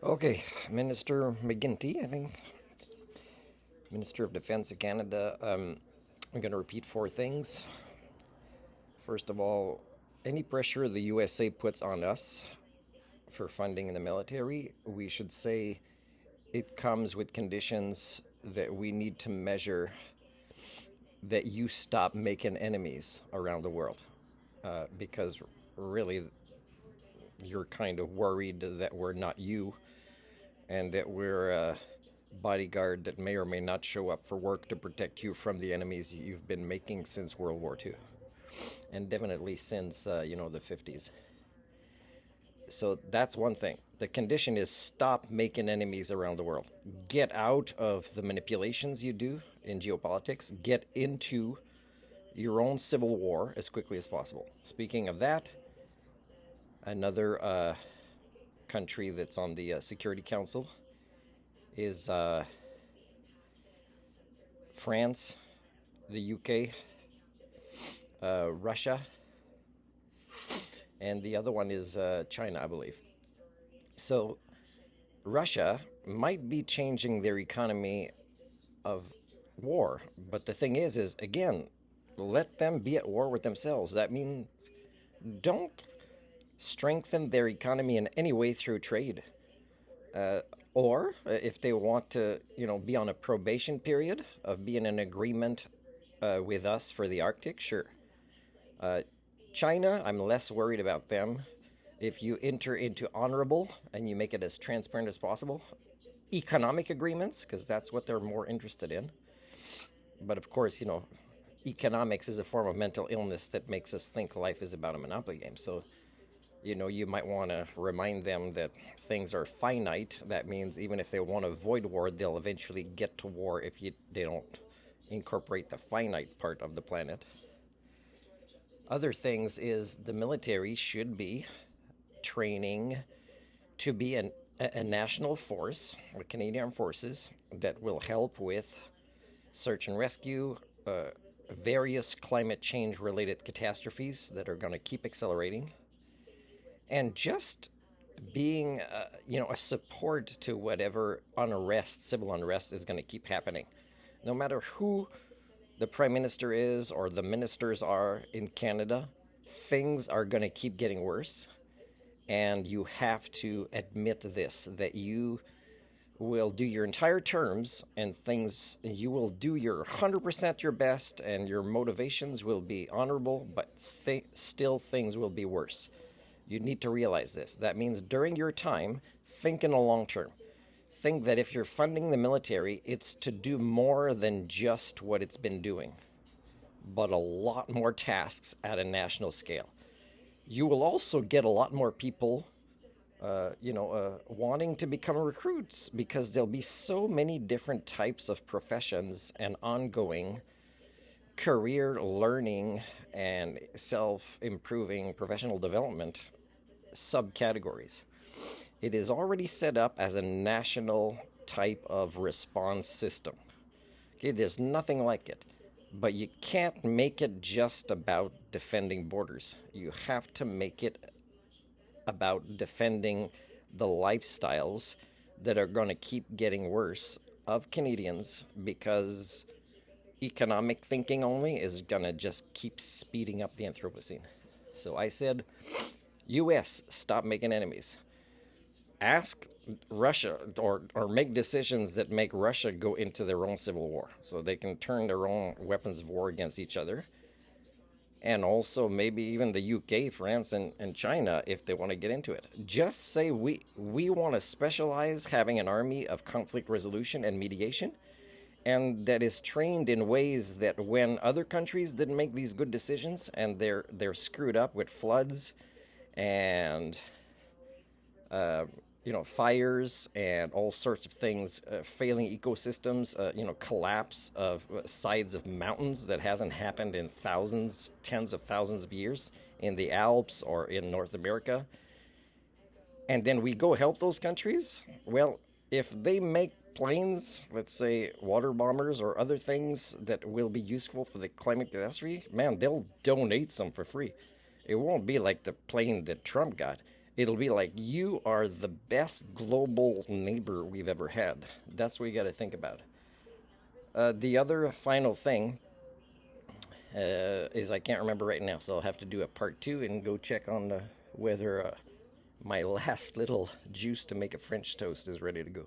Okay, Minister McGuinty, I think, Minister of Defense of Canada. I'm going to repeat four things. First of all, any pressure the USA puts on us for funding in the military, we should say it comes with conditions that we need to measure that you stop making enemies around the world. Because really, you're kind of worried that we're not you and that we're a bodyguard that may or may not show up for work to protect you from the enemies you've been making since World War II, and definitely since the 50s. So that's one thing. The condition is stop making enemies around the world. Get out of the manipulations you do in geopolitics. Get into your own civil war as quickly as possible. Speaking of that, another country that's on the Security Council is France, the UK, Russia, and the other one is China, I believe. So Russia might be changing their economy of war, but the thing is again, let them be at war with themselves. That means don't strengthen their economy in any way through trade. Or if they want to, be on a probation period of being in agreement with us for the Arctic, sure. Uh, China, I'm less worried about them. If you enter into honorable and you make it as transparent as possible, economic agreements, because that's what they're more interested in. But of course, economics is a form of mental illness that makes us think life is about a Monopoly game. So, you might want to remind them that things are finite. That means even if they want to avoid war, they'll eventually get to war if they don't incorporate the finite part of the planet. Other things is the military should be training to be a national force, the Canadian Armed Forces, that will help with search and rescue, various climate change related catastrophes that are going to keep accelerating, and just being a support to whatever unrest, civil unrest, is going to keep happening. No matter who the prime minister is or the ministers are in Canada, things are going to keep getting worse. And you have to admit this, that you will do your entire terms and things, you will do your 100% your best and your motivations will be honorable, but still things will be worse. You need to realize this. That means during your time, think in the long term. Think that if you're funding the military, it's to do more than just what it's been doing, but a lot more tasks at a national scale. You will also get a lot more people, wanting to become recruits because there'll be so many different types of professions and ongoing career learning and self-improving professional development subcategories. It is already set up as a national type of response system. Okay, there's nothing like it. But you can't make it just about defending borders. You have to make it about defending the lifestyles that are going to keep getting worse of Canadians because economic thinking only is going to just keep speeding up the Anthropocene. So I said, US, stop making enemies. Ask Russia or make decisions that make Russia go into their own civil war so they can turn their own weapons of war against each other. And also maybe even the UK, France, and China if they want to get into it. Just say we want to specialize having an army of conflict resolution and mediation, and that is trained in ways that when other countries didn't make these good decisions and they're screwed up with floods and fires and all sorts of things, failing ecosystems, collapse of sides of mountains that hasn't happened in thousands, tens of thousands of years in the Alps or in North America. And then we go help those countries. Well, if they make planes, let's say water bombers or other things that will be useful for the climate catastrophe, man, they'll donate some for free. It won't be like the plane that Trump got. It'll be like, you are the best global neighbor we've ever had. That's what you got to think about. The other final thing is I can't remember right now, so I'll have to do a part two and go check on whether my last little juice to make a French toast is ready to go.